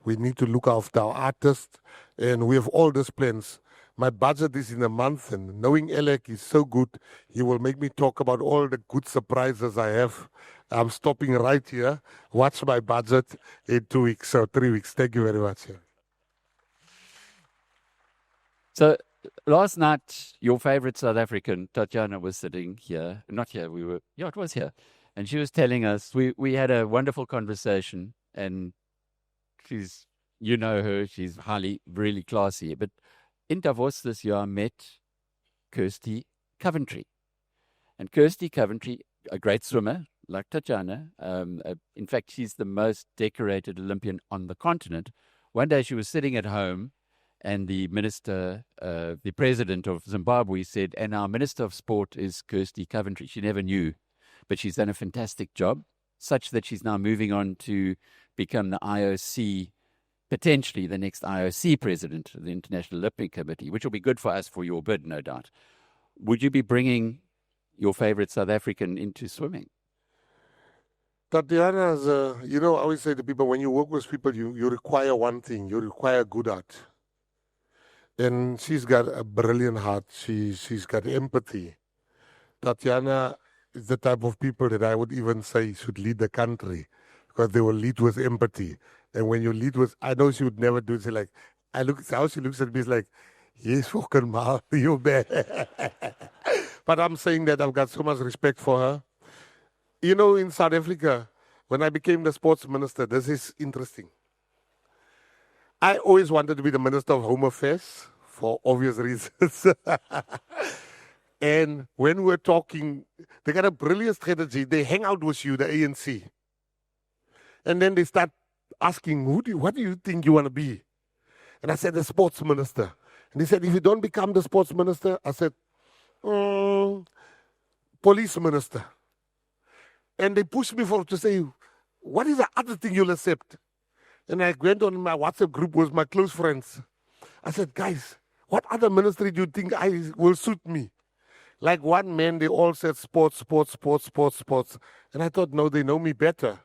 We need to look after our artists. And we have all these plans. My budget is in a month, and knowing Alec is so good, he will make me talk about all the good surprises I have. I'm stopping right here. Watch my budget in 2 weeks or 3 weeks. Thank you very much. So last night, your favorite South African, Tatiana, was sitting here. Not here, it was here. And she was telling us, we had a wonderful conversation, and you know her, she's really classy. But in Davos this year, I met Kirsty Coventry. And Kirsty Coventry, a great swimmer, like Tatiana. In fact, she's the most decorated Olympian on the continent. One day she was sitting at home, and the president of Zimbabwe said, and our Minister of Sport is Kirsty Coventry. She never knew, but she's done a fantastic job, such that she's now moving on to become the IOC, potentially the next IOC president of the International Olympic Committee, which will be good for us for your bid, no doubt. Would you be bringing your favorite South African into swimming? Tatiana's, I always say to people, when you work with people, you require one thing. You require good art. And she's got a brilliant heart. She's got empathy. Tatiana is the type of people that I would even say should lead the country, because they will lead with empathy. And when you lead with, I know she would never do it. She how she looks at me is like, yes, fucking mal, you bad. But I'm saying that I've got so much respect for her. In South Africa, when I became the sports minister, this is interesting. I always wanted to be the Minister of Home Affairs for obvious reasons. And when we're talking, they got a brilliant strategy. They hang out with you, the ANC. And then they start asking, what do you think you want to be? And I said, the sports minister. And he said, if you don't become the sports minister, I said, police minister. And they pushed me to say, what is the other thing you'll accept? And I went on my WhatsApp group with my close friends. I said, guys, what other ministry do you think will suit me? Like one man, they all said sports. And I thought, no, they know me better.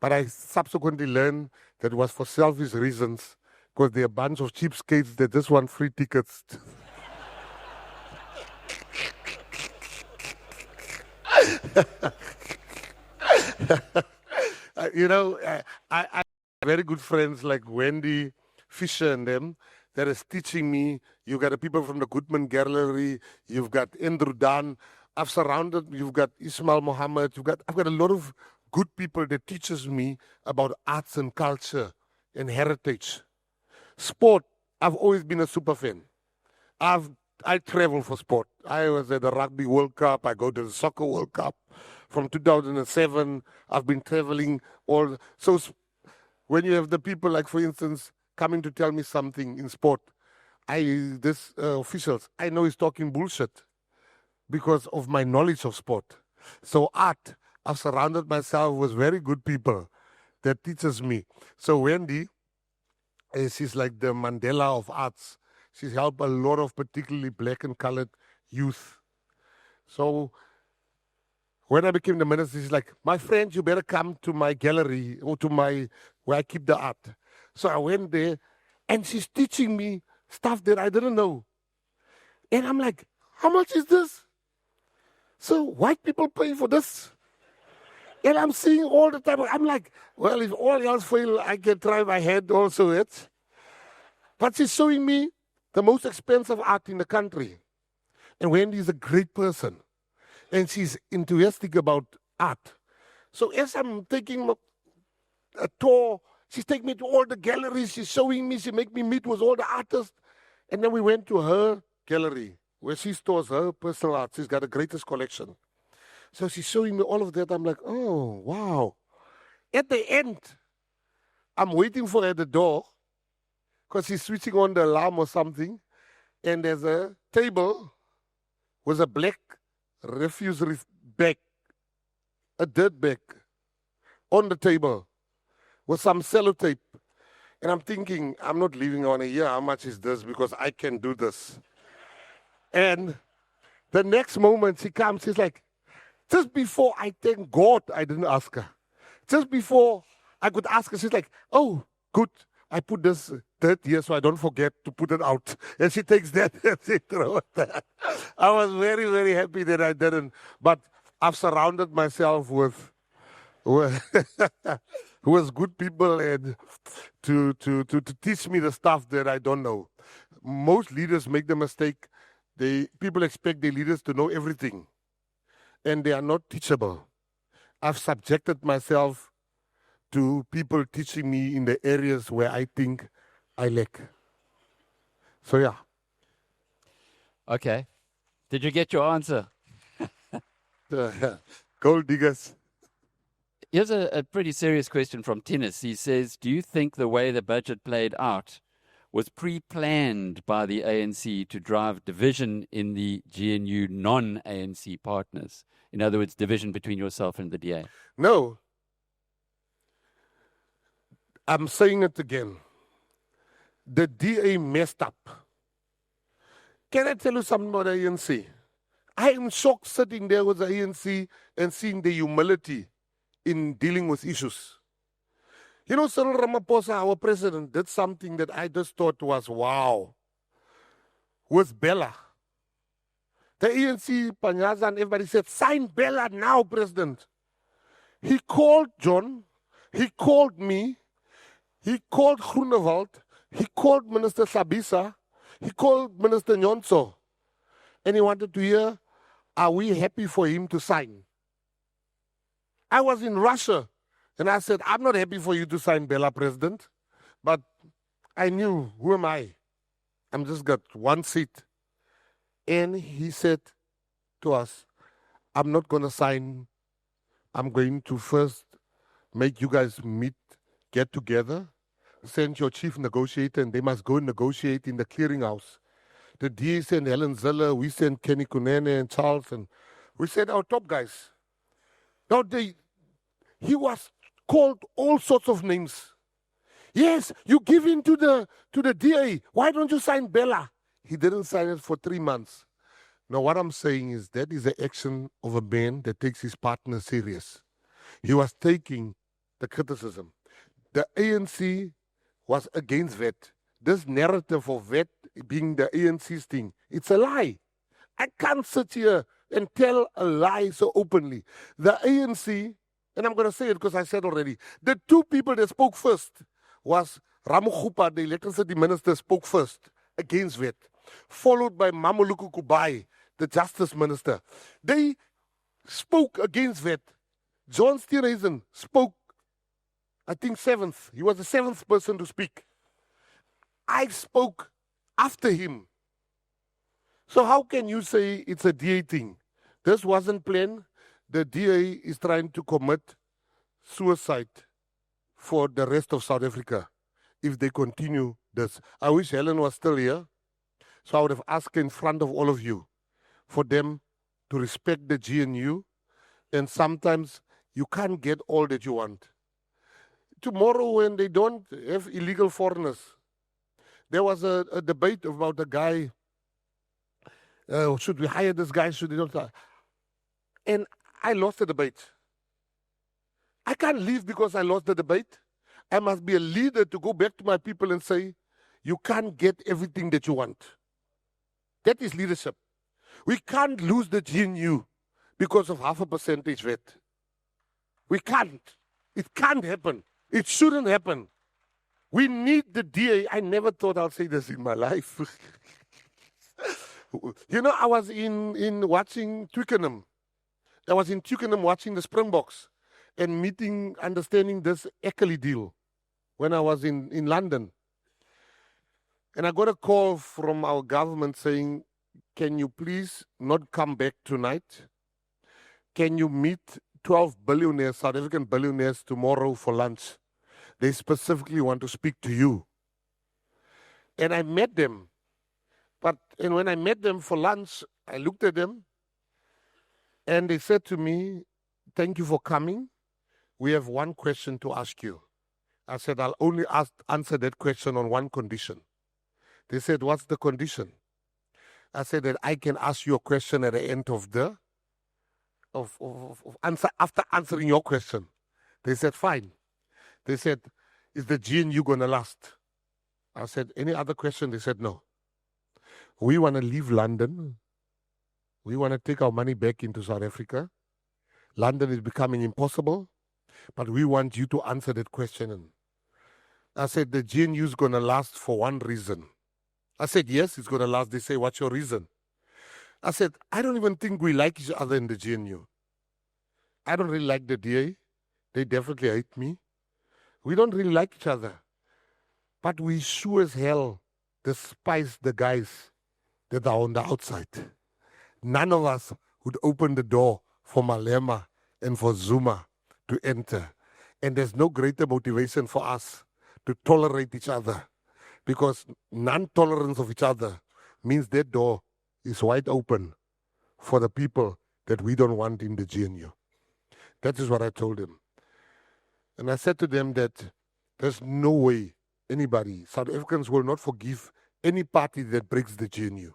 But I subsequently learned that it was for selfish reasons, because they're a bunch of cheapskates that just want free tickets. I have very good friends like Wendy Fisher and them that is teaching me. You've got the people from the Goodman Gallery, you've got Andrew Dan. You've got Ismail Mohammed, I've got a lot of good people that teaches me about arts and culture and heritage. Sport, I've always been a super fan. I travel for sport. I was at the Rugby World Cup. I go to the Soccer World Cup. From 2007, I've been traveling all. So when you have the people, like, for instance, coming to tell me something in sport, officials, I know he's talking bullshit because of my knowledge of sport. So art, I've surrounded myself with very good people that teaches me. So Wendy, she's like the Mandela of arts. She's helped a lot of particularly black and colored youth. So when I became the minister, she's like, my friend, you better come to my gallery or where I keep the art. So I went there, and she's teaching me stuff that I didn't know. And I'm like, how much is this? So white people pay for this? And I'm seeing all the time. I'm like, well, if all else fail, I can try my head also it. But she's showing me the most expensive art in the country. And Wendy is a great person. And she's enthusiastic about art. So as I'm taking a tour, She's taking me to all the galleries. She's showing me. She make me meet with all the artists. And then we went to her gallery where she stores her personal art. She's got the greatest collection. So she's showing me all of that. I'm like, oh, wow. At the end, I'm waiting for her at the door because she's switching on the alarm or something. And there's a table with a black refuse bag, a dirt bag on the table with some sellotape. And I'm thinking, I'm not leaving on a year. How much is this? Because I can do this. And the next moment she comes, she's like, just before I thank God I didn't ask her. Just before I could ask her, she's like, oh, good. I put this dirt here so I don't forget to put it out. And she takes that and she throws that. I was very, very happy that I didn't. But I've surrounded myself with good people and to teach me the stuff that I don't know. Most leaders make the mistake. People expect their leaders to know everything. And they are not teachable. I've subjected myself to people teaching me in the areas where I think I lack. So, yeah. Okay. Did you get your answer? Gold diggers. Here's a pretty serious question from Tennis. He says, do you think the way the budget played out was pre-planned by the ANC to drive division in the GNU non-ANC partners? In other words, division between yourself and the DA. No. I'm saying it again. The DA messed up. Can I tell you something about the ANC? I am shocked sitting there with the ANC and seeing the humility in dealing with issues. You know, Cyril Ramaphosa, our president, did something that I just thought was wow. With Bella. The ANC, Panyaza, and everybody said, sign Bella now, President. He called John, he called me, he called Groenewald, he called Minister Sabisa, he called Minister Nyonso, and he wanted to hear, are we happy for him to sign? I was in Russia, and I said, I'm not happy for you to sign Bella, President, but I knew, who am I? I'm just got one seat. And he said to us, I'm not going to sign. I'm going to first make you guys meet, get together, send your chief negotiator, and they must go and negotiate in the clearinghouse. The DA sent Helen Zille, we sent Kenny Kunene and Charles, and we sent our top guys. Now, he was called all sorts of names. Yes, you give in to the DA. Why don't you sign Bella? He didn't sign it for 3 months. Now, what I'm saying is that is the action of a man that takes his partner serious. He was taking the criticism. The ANC was against VET. This narrative of VET being the ANC's thing, it's a lie. I can't sit here and tell a lie so openly. The ANC, and I'm going to say it because I said already, the two people that spoke first was Ramugupa, the electricity minister, spoke first against VET, followed by Mamuluku Kubai, the justice minister. They spoke against VET. John Steenhuisen spoke, I think, 7th. He was the 7th person to speak. I spoke after him. So how can you say it's a DA thing? This wasn't planned. The DA is trying to commit suicide for the rest of South Africa if they continue this. I wish Helen was still here, so I would have asked in front of all of you for them to respect the GNU, and sometimes you can't get all that you want. Tomorrow, when they don't have illegal foreigners, there was a debate about the guy, should we hire this guy, should we not? And I lost the debate. I can't leave because I lost the debate. I must be a leader to go back to my people and say, you can't get everything that you want. That is leadership. We can't lose the GNU because of 0.5% VAT. We can't. It can't happen. It shouldn't happen. We need the DA. I never thought I'll say this in my life. You know, I was in watching Twickenham. I was in Twickenham watching the Springboks and meeting, understanding this Eckerley deal. when I was in London. And I got a call from our government saying, can you please not come back tonight? Can you meet 12 billionaires, South African billionaires, tomorrow for lunch? They specifically want to speak to you. And I met them. And when I met them for lunch, I looked at them and they said to me, thank you for coming. We have one question to ask you. I said, I'll only answer that question on one condition. They said, what's the condition? I said that I can ask you a question at the end of the answer, after answering your question. They said, fine. They said, is the GNU going to last? I said, any other question? They said, no. We want to leave London. We want to take our money back into South Africa. London is becoming impossible, but we want you to answer that question. I said, the GNU is going to last for one reason. I said, yes, it's going to last. They say, what's your reason? I said, I don't even think we like each other in the GNU. I don't really like the DA. They definitely hate me. We don't really like each other. But we sure as hell despise the guys that are on the outside. None of us would open the door for Malema and for Zuma to enter. And there's no greater motivation for us to tolerate each other, because non-tolerance of each other means that door is wide open for the people that we don't want in the GNU. That is what I told them. And I said to them that there's no way anybody, South Africans will not forgive any party that breaks the GNU.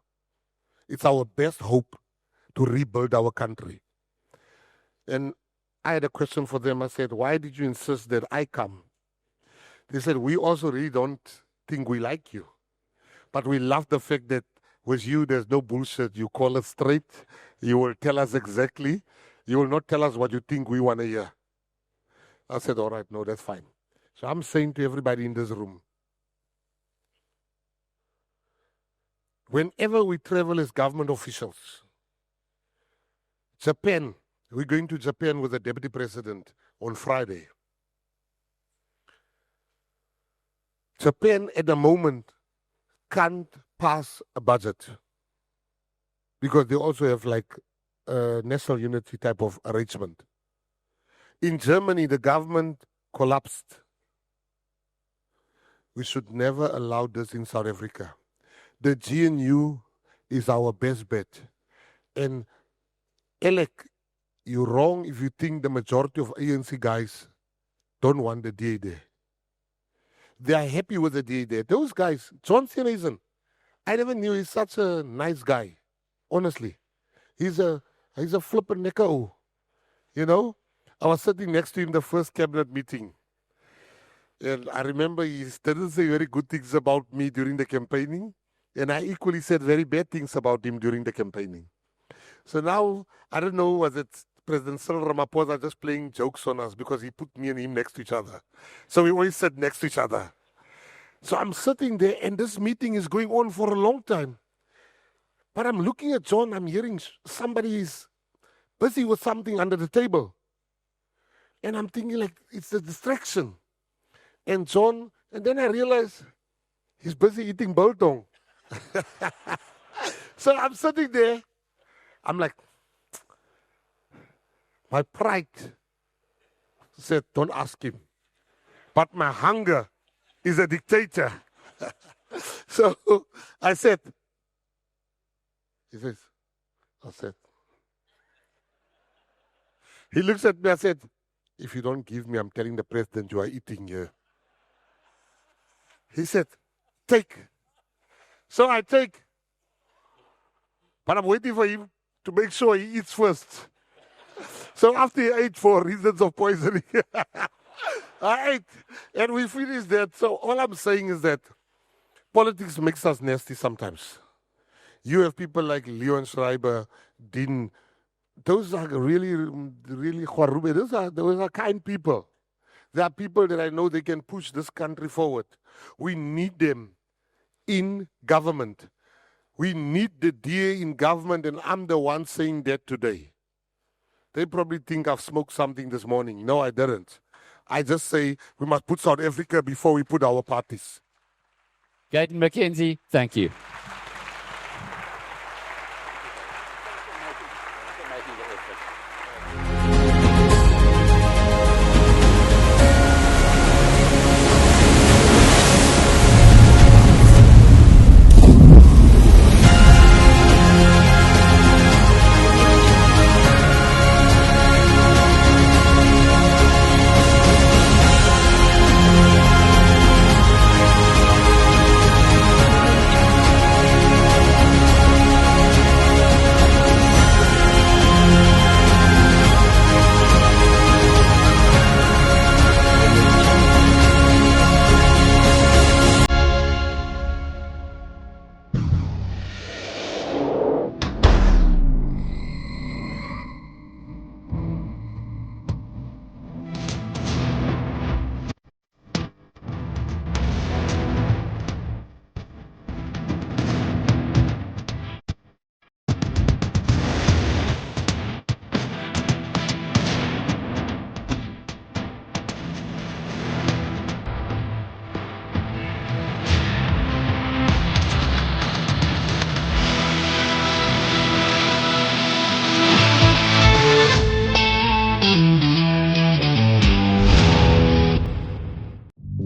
It's our best hope to rebuild our country. And I had a question for them. I said, why did you insist that I come? They said, we also really don't think we like you. But we love the fact that with you, there's no bullshit. You call us straight. You will tell us exactly. You will not tell us what you think we want to hear. I said, all right, no, that's fine. So I'm saying to everybody in this room, whenever we travel as government officials, Japan, we're going to Japan with the deputy president on Friday. Japan at the moment can't pass a budget because they also have like a national unity type of arrangement. In Germany, the government collapsed. We should never allow this in South Africa. The GNU is our best bet. And Alec, you're wrong if you think the majority of ANC guys don't want the DA there. They are happy with the DA there. Those guys, John Sienaisen, I never knew he's such a nice guy. Honestly. He's a flippin' necker. You know? I was sitting next to him the first cabinet meeting. And I remember he didn't say very good things about me during the campaigning. And I equally said very bad things about him during the campaigning. So now, I don't know, was it President Cyril Ramaphosa just playing jokes on us because he put me and him next to each other. So we always sat next to each other. So I'm sitting there and this meeting is going on for a long time. But I'm looking at John, I'm hearing somebody is busy with something under the table. And I'm thinking like, it's a distraction. And John, and then I realize he's busy eating biltong. So I'm sitting there. I'm like, my pride said, don't ask him. But my hunger is a dictator. So I said, he says, I said, he looks at me, I said, if you don't give me, I'm telling the president you are eating here. He said, take. So I take. But I'm waiting for him to make sure he eats first. So after he ate for reasons of poisoning, I ate. And we finished that. So all I'm saying is that politics makes us nasty sometimes. You have people like Leon Schreiber, Dean. Those are really, really kwarube. Those are kind people. There are people that I know they can push this country forward. We need them in government. We need the DA in government, and I'm the one saying that today. They probably think I've smoked something this morning. No, I didn't. I just say we must put South Africa before we put our parties. Gayton McKenzie, thank you.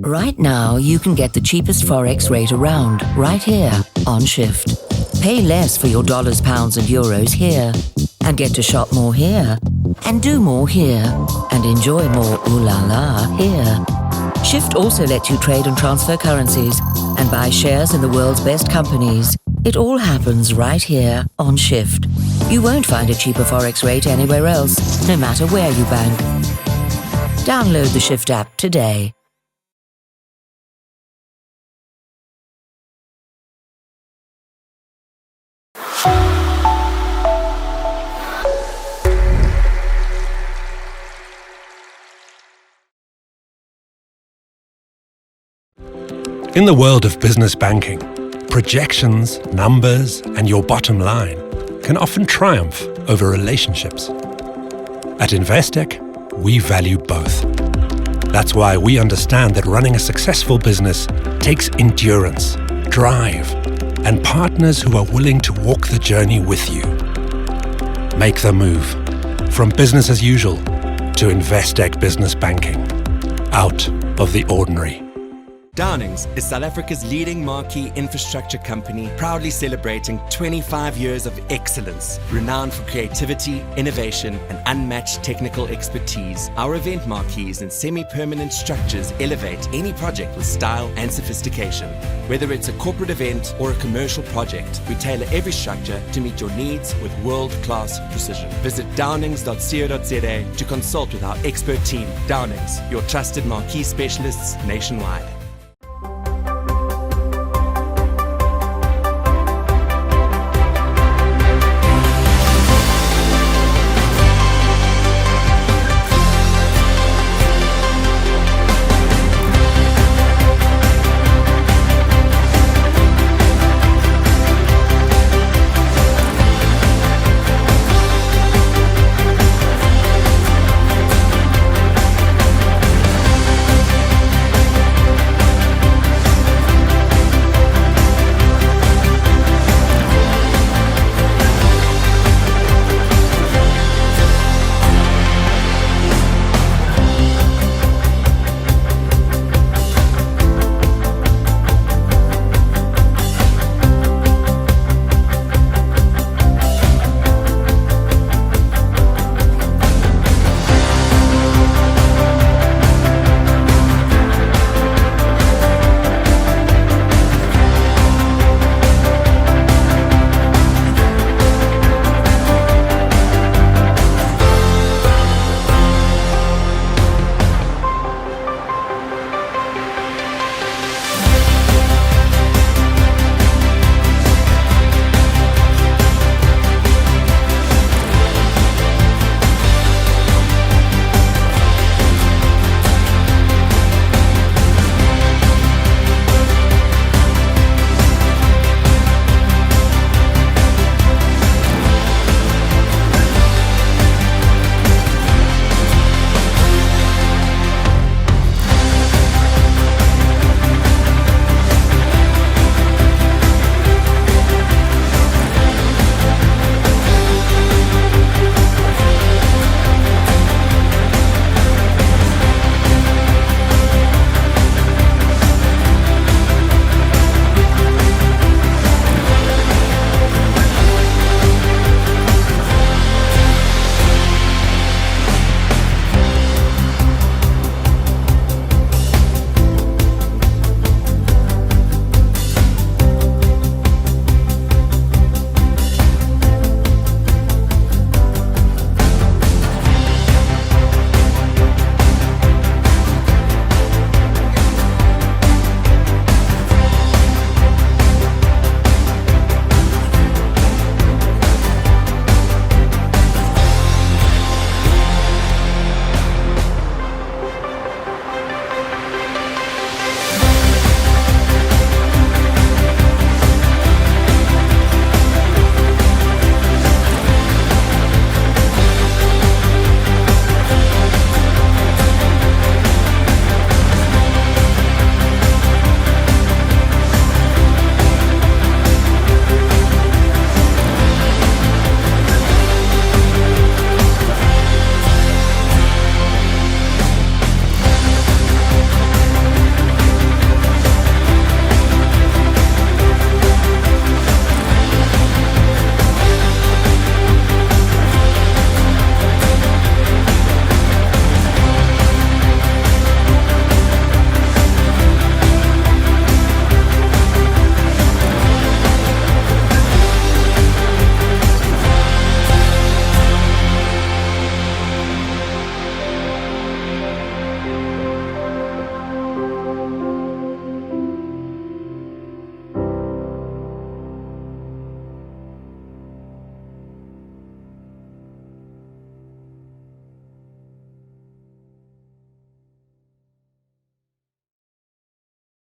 Right now, you can get the cheapest Forex rate around, right here, on Shift. Pay less for your dollars, pounds and euros here, and get to shop more here, and do more here, and enjoy more ooh la la here. Shift also lets you trade and transfer currencies, and buy shares in the world's best companies. It all happens right here on Shift. You won't find a cheaper Forex rate anywhere else, no matter where you bank. Download the Shift app today. In the world of business banking, projections, numbers, and your bottom line can often triumph over relationships. At Investec, we value both. That's why we understand that running a successful business takes endurance, drive, and partners who are willing to walk the journey with you. Make the move from business as usual to Investec Business Banking. Out of the ordinary. Downings is South Africa's leading marquee infrastructure company, proudly celebrating 25 years of excellence, renowned for creativity, innovation, and unmatched technical expertise. Our event marquees and semi-permanent structures elevate any project with style and sophistication. Whether it's a corporate event or a commercial project, we tailor every structure to meet your needs with world-class precision. Visit downings.co.za to consult with our expert team. Downings, your trusted marquee specialists nationwide.